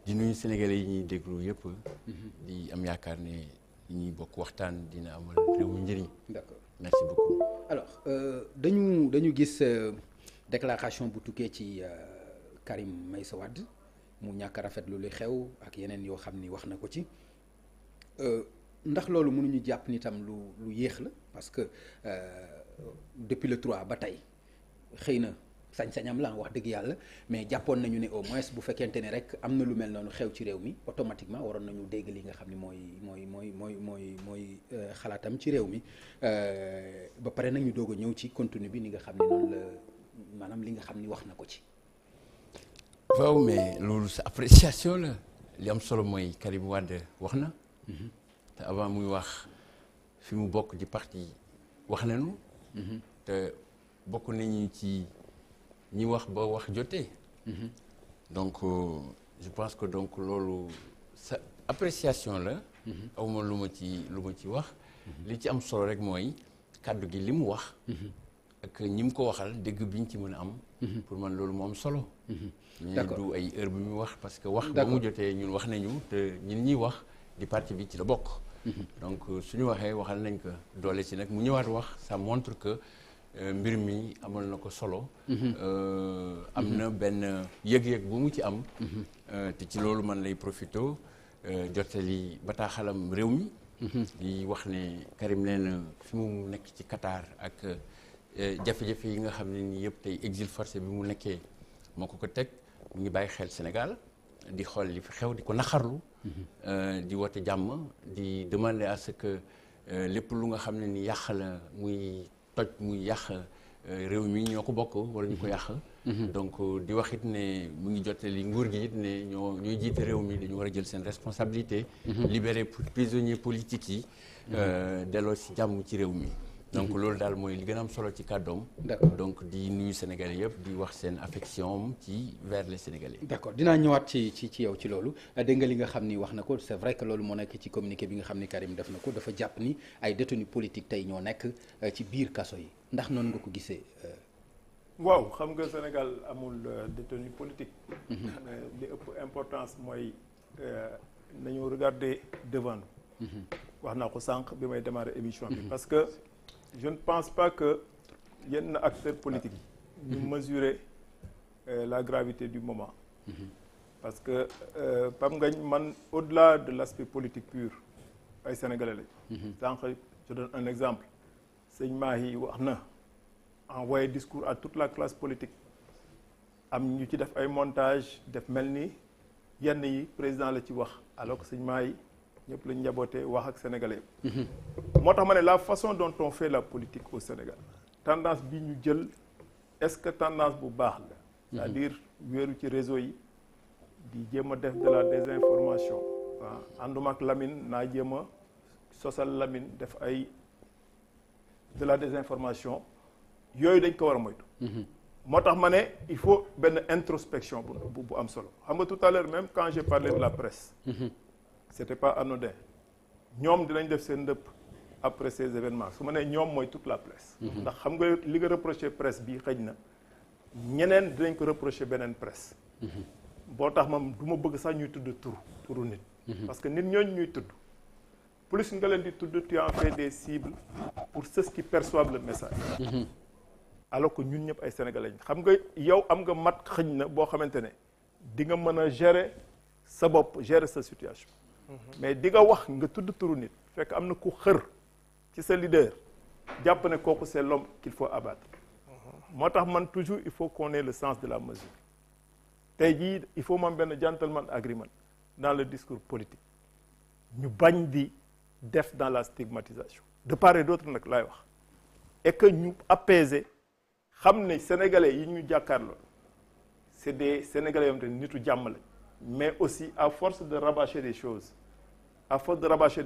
di nuyu Sénégalais yi ñuy déglu yëpp. di am yaakaar ne ñuy bokk waxtaan dina amal réew mi njëriñ. d'accord merci beaucoup. alors dañu gis déclaration bu tukkee ci Karim Meïssa Wade mu ñàkk a rafetlu li xew ak yeneen yoo xam ni wax na ko ci ndax loolu mënuñu jàpp ni tam lu yéex la parce que depuis le 3 ba tey xëy na sañ-sañam la wax dëgg yàlla mais jàppoon nañu ne au moins bu fekkente ne rek am na lu mel noonu xew ci réew mi automatiquement waroon nañu dégg li nga xam ni mooy xalaatam ci réew mi ba pare nag ñu doog a ñëw ci contenu bi ni nga xam ni noonu la maanaam li nga xam ni wax na ko ci. waaw mais loolu sa appréciation la li am solo mooy Karim Wade wax na. te avant muy wax fi mu bokk di parti wax nañu. te bokk nañu ci ñi wax ba wax jotee. donc je pense que donc loolu sa appréciation la. awma lu ma ci wax. li ci am solo rek mooy kàddu gi li mu wax. ak ñi mu ko waxal dégg biñ ci mën a am. pour man loolu moo am solo. d'accord mais du ay heure bi muy wax parce que wax. ba mu jotee ñun wax nañu te ñun ñuy wax di parti bi ci la bokk. donc suñu waxee waxal nañ ko doole ci nag mu ñëwaat wax ça montre que mbir mi amal na ko solo. am na benn yëg-yëg bu mu ci am. te ci loolu man lay profité jottali bataaxalam réew mi. di wax ne Karim nee na fi mu nekk ci Qatar ak jafe-jafe yi nga xam ne nii yëpp tey exil forcé bi mu nekkee moo ko teg mu ngi bàyyi xel Sénégal di xool li fi xew di ko naxarlu. di woote jàmm di demander à ce que lépp lu nga xam ne ni yàq la muy toj muy yàq réew mi ñoo ko bokk wala ñu ko yàq. donc di wax it ne mu ngi jottali nguur gi it ne ñooy jiite réew mi dañu war a jël seen responsabilité. libérer prisonniers politiques yi. delloo si jàmm ci réew mi. donc loolu daal mooy li gën a am solo ci kàddoom. d'accord donc di nuyu Sénégalais yëpp di wax seen affection ci vers les Sénégalais. d'accord dinaa ñëwaat ci yow ci loolu dégg nga li nga xam ni wax na ko c'est vrai que loolu moo nekk ci communiqué bi nga xam ni Karim def na ko dafa jàpp ni ay détenus politiques tey ñoo nekk ci biir kaso yi ndax noonu nga ko gisee. waaw xam nga Sénégal amul détenu politique. li ëpp importance mooy nañu regarder devant nous. wax naa ko sànq bi may démarrer émission bi parce que. je ne pense pas que yenn acteurs politiques yi ñu mesurer la gravité du moment. parce que Pape Ngagne man au-delà de l'aspect politique pur ay sénégalais lañ. sànq je donne un exemple sëñ Mahi wax na envoyé discours à toute la classe politique am ñu ci def ay montage def mel ni yenn yi président la ci wax alors que sëñ Mahi ñëpp lañ njabootee wax ak sénégalais moo tax ma ne la façon dont on fait la politique au Sénégal tendance bi ñu jël est-ce que tendance bu baax la c'est-à-dire wéeru ci réseau yi di jéem a def de la désinformation waaw ànduma ak Lamine naa jéem a sosal Lamine def ay de la désinformation yooyu dañ ko war a moytu moo tax ma ne il faut benn introspection bu am solo xam nga tout à l'heure même quand j'ai parlé de la presse c'était pas anodin ñoom dinañ def seen ndëpp après ces événements su ma nee ñoom mooy toute la presse. ndax xam nga li nga reproché presse bi xëj na ñeneen dinañ ko reproché beneen presse. boo tax moom du ma bëgg sax ñuy tudd turu nit. parce que nit ñooñu ñuy tudd plus nga leen di tudd tu en fais des cibles pour ceux qui perçoivent le message. alors que ñun ñëpp ay sénégalais lañ xam nga yow am nga mat xëj na boo xamante ne di nga mën a gérer sa bopp gérer sa situation. mais di nga wax nga tudd turu nit fekk am na ku xër ci sa leader jàpp ne kooku c'est l'homme qu'il faut abattre. moo tax man toujours il faut qu'on ait le sens de la mesure. tey jii il faut moom benn gentleman agreement dans le discours politique ñu bañ di def dans la stigmatisation de part et d'autre nag laay wax et que ñu apaiser xam ne sénégalais yi ñu jàkkaarloo c'est des sénégalais yoo xam te nitu jàmm lañ mais aussi à force de rabâcher des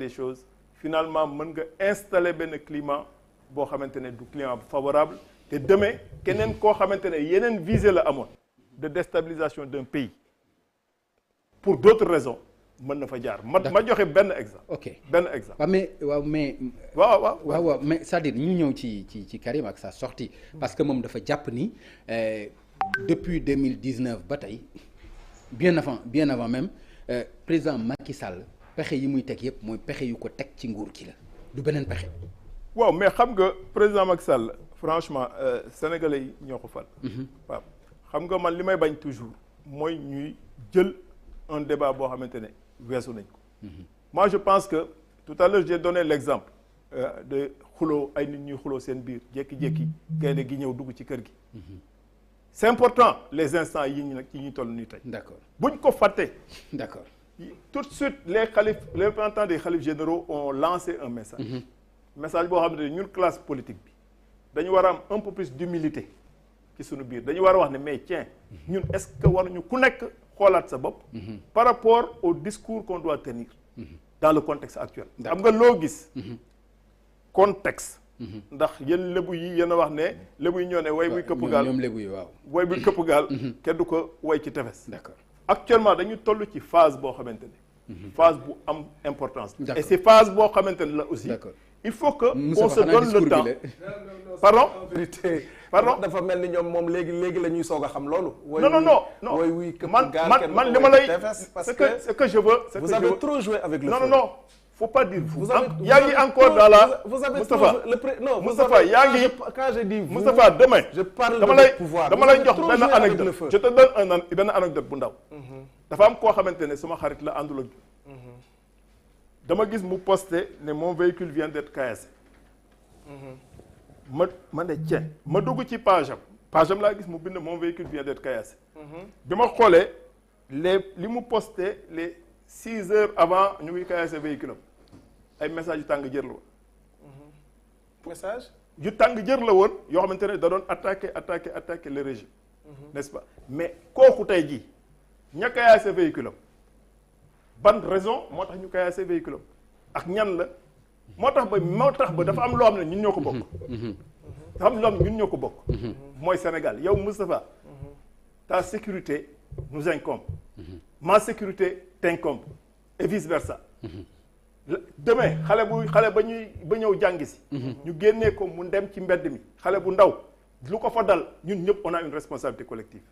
choses finalement mën nga installer benn climat boo xamante ne du climat favorable te demain keneen koo xamante ne yeneen visée la amoon de déstabilisation d'un pays pour d'autres raisons mën na fa jaar ma joxe benn exemple. ok benn exemple. waaw mais c'est-à-dire ñu ñëw ci Karim ak sa sortie parce que moom dafa jàpp ni depuis 2019 ba tey bien avant même président Macky Sall pexe yi muy teg yëpp mooy pexe yu ko teg ci nguur gi la du beneen pexe. waaw mais xam nga président Macky Sall franchement sénégalais yi ñoo ko fal. waaw xam nga man li may bañ toujours mooy ñuy jël un débat boo xamante ne weesu nañ ko. moi je pense que tout à l'heure j'ai donné l'exemple de xuloo ay nit ñuy xuloo seen biir jékki-jékki gaynde gi ñëw dugg ci kër gi. c'est important les instants yi ñu nag yi ñuy toll nii tey. d'accord buñ ko fàtte. d'accord tout de suite les représentants des khalifes généraux ont lancé un message. message boo xam ne ñun classe politique bi dañu war a am un peu plus d'humilité ci suñu biir dañu war a wax ne mais tiens ñun est-ce que waruñu ku nekk xoolaat sa bopp. par rapport au discours qu'on doit tenir. dans le contexte actuel. xam nga loo gis. contexte. ndax yéen lébu yi yéen a wax ne lébu yi ñoo ne way buy këpp gaal ñoom lébu yi waaw. way buy këpp gaal. kenn du ko way ci tefes. d'accord actuellement dañu toll ci phase boo xamante ne. phase bu am importance. D'accord. et c'est phase boo xamante ne la aussi. D'accord. il faut que Moussa on se donne le temps. pardon. Pardon dafa mel ni ñoom moom léegi la ñuy soog a xam loolu. non woy wuy këpp man gaal man li ma lay parce ce que je veux. vous avez trop joué avec le feu. non faut pas dire vous. yaa ngi encore dans la. vous avez Moustapha non Moustapha yaa ngi. quand je dis vous Moustapha demain. je parle dama de lay pouvoir. dama lay jox benn anecdote je te donne benn anecdote bu ndaw. dafa am koo xamante ne suma xarit la àndul ak. dama gis mu posté ne mon véhicule vient d'être caillassé. ma ne tiens ma dugg ci page am laa gis mu bind mon véhicule vient d'être caillassé. bi ma xoolee li mu posté les 6 heures avant ñu ngi caillassé véhicule am ay message yu tàng jër la woon. message. yu tàng jër la woon yoo xamante ne da doon attaquer le régime. n'est-ce pas mais kooku tey jii ña caillassé véhicule am ban raison moo tax ñu caillassé véhicule am ak ñan la moo tax ba dafa am loo xam ne ñun ñoo ko bokk. dafa am loo xam ne ñun ñoo ko bokk. mooy Sénégal yow Moustapha ta sécurité nous incombe. ma sécurité t'incombe et vice versa. demain xale ba ñëw jàngi si. ñu génnee ko mu dem ci mbedd mi xale bu ndaw lu ko fa dal ñun ñëpp on a une responsabilité collective.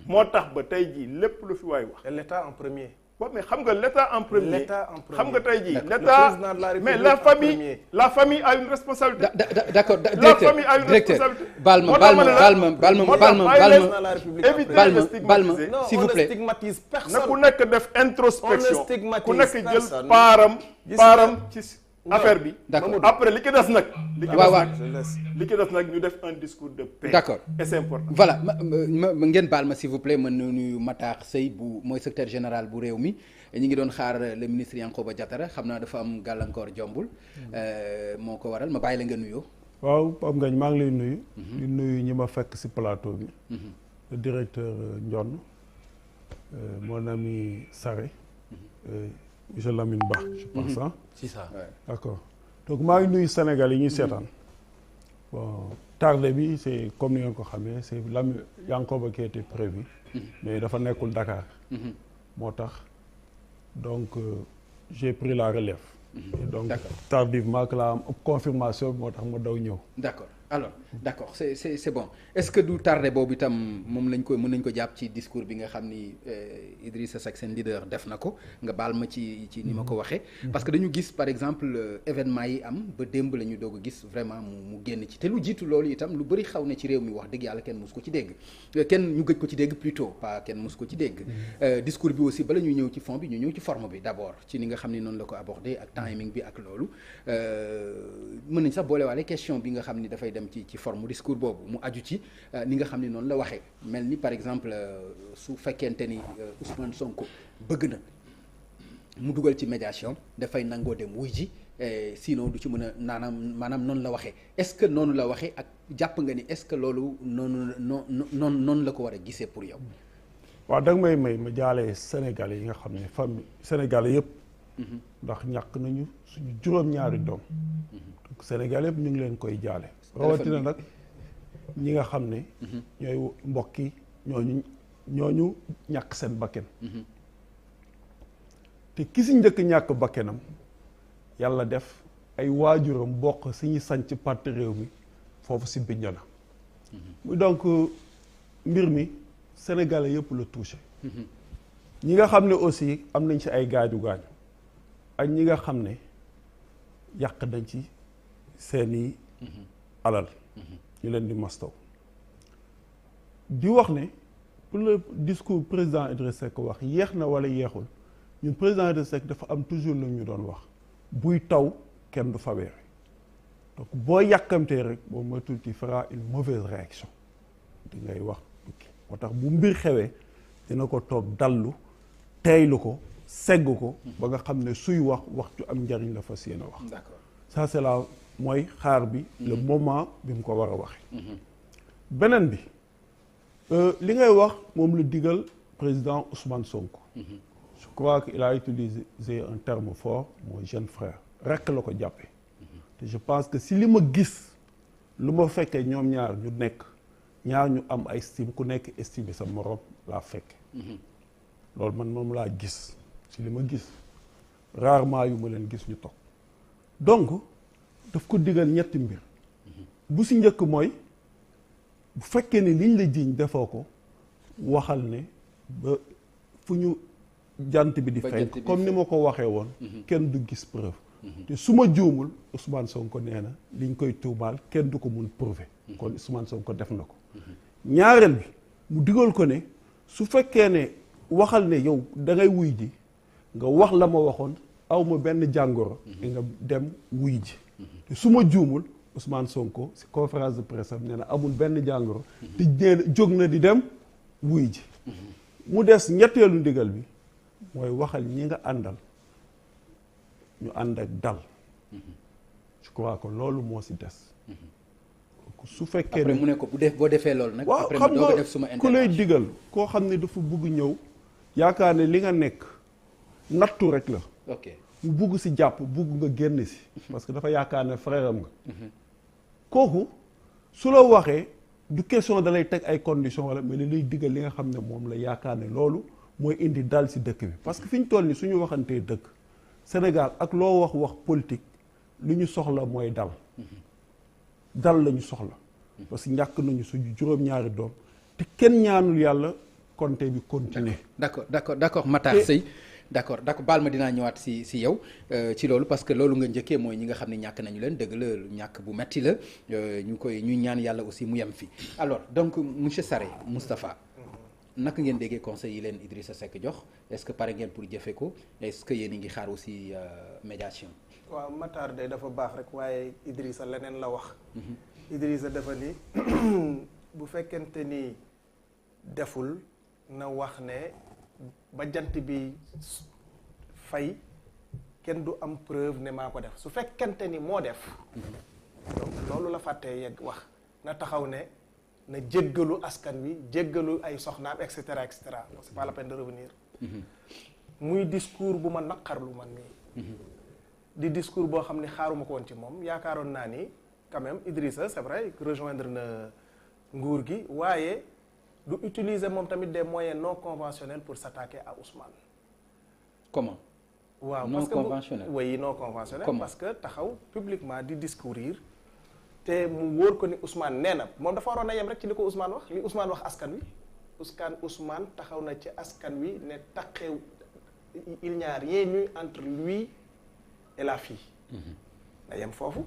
moo tax ba tey jii lépp lu fi waay wax. et l'État en premier. waaw mais xam nga l'État en premier. xam nga tey jii l'État mais la famille a une responsabilité. d'accord la famille a une responsabilité. baal ma s'il vous plaît. na ku nekk def introspection ku nekk jël paaram ci affaire bi. d'accord après li ki des nag. li ki des nag ñu def un discours de paix. d'accord et c'est important. voilà ma ngeen baal ma s'il vous plaît ma nuyu Matar Seye bu mooy secrétaire général bu réew mi ñu ngi doon xaar le ministre Yankhoba Diattara xam naa dafa am gàllankoor jombul moo ko waral ma bàyyi la nga nuyoo. waaw Pape Ngagne maa ngi lay nuyu. di nuyu ñi ma fekk ci plateau bi. le directeur Ndione mon ami Sarré. monsieur Lamine Ba je pense ah. c'est ça. d'accord donc maa ngi nuyu Sénégal yi ñuy seetaan bon tardé bi c'est comme ni ngeen ko xamee c'est Lamine Yankhoba qui était prévu. mais dafa nekkul Dakar. moo tax donc j'ai pris la relève. Et donc tardivement que la am confirmation bi moo tax ma daw ñëw. d'accord alors d'accord c'est bon est-ce que du tardé boobu itam moom lañ ko mën nañ ko jàpp ci discours bi nga xam ni Idrissa Seck seen leader def na ko nga baal ma ci ni ma ko waxee. parce que dañu gis par exemple événement yi am ba démb la ñu doog a gis vraiment mu génn ci te lu jiitu loolu itam lu bëri xaw na ci réew mi wax dëgg yàlla kenn mus ko ci dégg ñu gëj ko ci dégg plutôt pas kenn mus ko ci dégg. discours bi aussi bala ñuy ñëw ci fond bi ñu ñëw ci forme bi d'abord ci ni nga xam ni noonu la ko abordé ak timing bi ak loolu mën nañ sax boolewaale question bi nga xam ni dafay dem ci forme discours boobu mu aju ci ni nga xam ni noonu la waxee mel ni par exemple su fekkente ni Ousmane Sonko bëgg na mu dugal ci médiation dafay nangoo dem wuy ji sinon du ci mën a maanaam noonu la waxee est-ce que noonu la waxee ak jàpp nga ni est-ce que loolu noonu la ko war a gisee pour yow. waaw da nga may ma jaalee Sénégalais yi nga xam ne famille Sénégalais yëpp. ndax ñàkk nañu suñu juróom-ñaari doom. donc Sénégalais yëpp ñu ngi leen koy jaale. rawatina nag ñi nga xam ne. ñooy mbokk yi ñooñu ñàkk seen bakken. te ki si njëkk ñàkk bakkenam yàlla def ay waajuram bokk si ñu sanc parti réew mi foofu si Bignona. muy donc mbir mi Sénégalais yëpp la touché. ñi nga xam ne aussi am nañ ci ay gaañu gaañu ak ñi nga xam ne yàq nañ ci seeni alal ñu leen di mastaw di wax ne pour le discours président Idrissa Seck wax yéex na wala yéexul ñun président Idrissa Seck dafa am toujours lu ñu doon wax buy taw kenn du fa weeri donc boo yàkkamtee rek boo moytul tu feras une mauvaise réaction di ngay wax tukki moo tax bu mbir xewee dina ko toog dallu teeylu ko segg ko ba nga xam ne suy wax ju am njariñ la fas yéene wax. D'accord. Ça c'est la mooy xaar bi le moment bi mu ko war a waxee. beneen bi li ngay wax moom la digal président Ousmane Sonko. Je crois qu'il a utilisé un terme fort mooy jeune frère rekk la ko jàppee. te je pense que si li ma gis lu ma fekkee ñoom ñaar ñu nekk ñaar ñu am ay estime ku nekk estime sa morom laa fekke loolu man moom laa gis si li ma gis rarement yu ma leen gis ñu toog donc daf ko digal ñetti mbir bu si njëkk mooy bu fekkee ne liñ la jiiñ defoo ko waxal ne ba fu ñu jant bi di fenk comme ni ma ko waxee woon kenn du gis preuve te su ma juumul Ousmane Sonko nee na liñ koy tuumaal kenn du ko mun prouver kon Ousmane Sonko def na ko ñaareel bi mu digal ko ne su fekkee ne waxal ne yow da ngay wuy ji nga wax la ma waxoon aw ma benn jàngoro nga dem wuy ji te su ma juumul Ousmane Sonko si conférence de presse am nee na amul benn jàngoro te jóg na di dem wuy ji mu des ñetteelu ndigal bi mooy waxal ñi nga àndal ñu ànd ak dal je crois que loolu moo si des su fekkee après mu ne ko boo defee loolu nag. waaw après xam mu doog a def suma nga ku lay digal koo xam ne dafa bugg ñëw yaakaar ne li nga nekk nattu rek la. ok mu bugg si jàpp bugg nga génn si. parce que dafa yaakaar ne frère am nga. kooku su la waxee du question da lay teg ay conditions wala mais li lay digal li nga xam ne moom la yaakaar ne loolu mooy indi dal si dëkk bi parce que fi ñu toll nii suñu waxantee dëkk Sénégal ak loo wax politique li ñu soxla mooy dal. dal lañu soxla parce que ñàkk nañu suñu juróom-ñaari doom te kenn ñaanul yàlla compte bi continuer. d'accord Matar Seye d'accord baal ma dinaa ñëwaat si yow ci loolu parce que loolu nga njëkkee mooy ñi nga xam ne ñàkk nañu leen dëgg la ñàkk bu metti la ñu ñaan yàlla aussi mu yem fi alors donc monsieur Sarré Moustapha naka ngeen déggee conseil yi leen Idrissa Seck jox est-ce que pare ngeen pour jëfe ko est-ce que yéen a ngi xaar aussi médiation. waaw Matar de dafa baax rek waaye Idrissa leneen la wax. Idrissa dafa ni bu fekkente ni deful na wax ne ba jant bi fay kenn du am preuve ne maa ko def su fekkente ni moo def. donc loolu la fàttee yegg wax na taxaw ne na jéggalu askan wi jéggalu ay soxnaam et cetera et cetera c'est pas la peine de revenir. muy discours bu ma naqarlu man nii. di discours boo xam ne xaaruma ko woon ci moom yaakaaroon naa ni quand même Idrissa c'est vrai rejoindre na nguur gi waaye du utiliser moom tamit des moyens non conventionnels pour s'attaquer à Ousmane. comment. waaw non parce que conventionnel oui non conventionnel. Comment? Parce que taxaw publiquement di discourir te mu wóor ko ni Ousmane nee na moom dafa waroon a yem rek ci li ko Ousmane wax li Ousmane wax askan wi Ousmane taxaw na ci askan wi ne taqew il n'y a rien eu entre lui et la fille. na yem foofu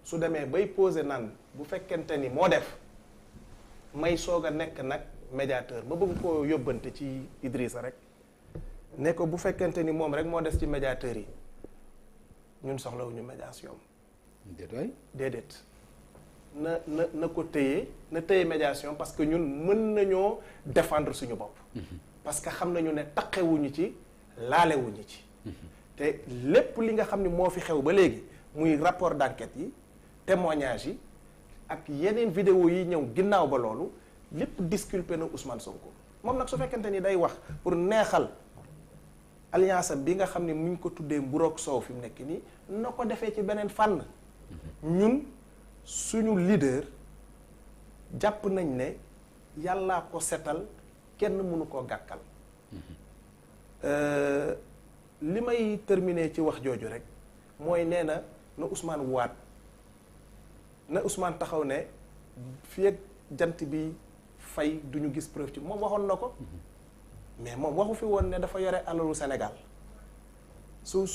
su demee bay posé naan bu fekkente ni moo def may soog a nekk nag médiateur ma bëgg koo yóbbante ci Idrissa rek ne ko bu fekkente ni moom rek moo des ci médiateur yi ñun soxlawuñu médiation. déedéet na ko téye na téye médiation parce que ñun mën nañoo défendre suñu bopp. parce que xam nañu ne taqewuñu ci laalewuñu ci. te lépp li nga xam ni moo fi xew ba léegi muy rapport d'enquête yi témoignage yi ak yeneen vidéo yi ñëw ginnaaw ba loolu lépp disculpé na Ousmane Sonko moom nag su fekkente ni day wax pour neexal alliance bi nga xam ni mu ngi ko tuddee mburoog soow fi mu nekk nii na ko defee ci beneen fànn ñun suñu leader jàpp nañ ne yàllaa ko setal kenn mënu koo gàkkal. li may terminer ci wax jooju rek mooy nee na Ousmane waat na Ousmane taxaw ne fii ak jant bi fay duñu gis preuve ci moom waxoon na ko mais moom waxu fi woon ne dafa yore alalu Sénégal su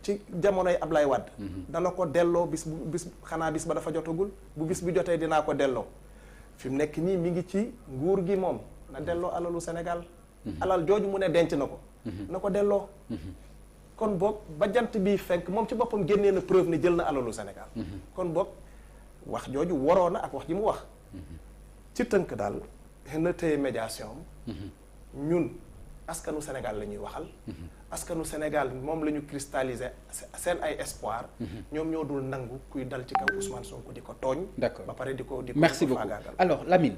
ci jamonoy Ablaye Wade. dana ko delloo bis ba dafa jotagul bu bis bi jotee dinaa ko delloo fi mu nekk nii mi ngi ci nguur gi moom na delloo alalu Sénégal. alal jooju mu ne denc na ko. na ko delloo. kon boog ba jant bi fenk moom ci boppam génnee na preuve ne jël na alalu Sénégal. kon boog wax jooju waroo na ak wax ji mu wax. ci tënk daal na téye médiation ñun askanu Sénégal la ñuy waxal. askanu Sénégal moom la ñu cristalliser seen ay espoir. ñoom ñoo dul nangu kuy dal ci kaw Ousmane Sonko di ko tooñ. d'accord ba pare di ko merci beaucoup alors Lamine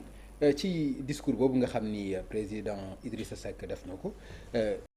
ci discours boobu nga xam ni président Idrissa Seck def na ko.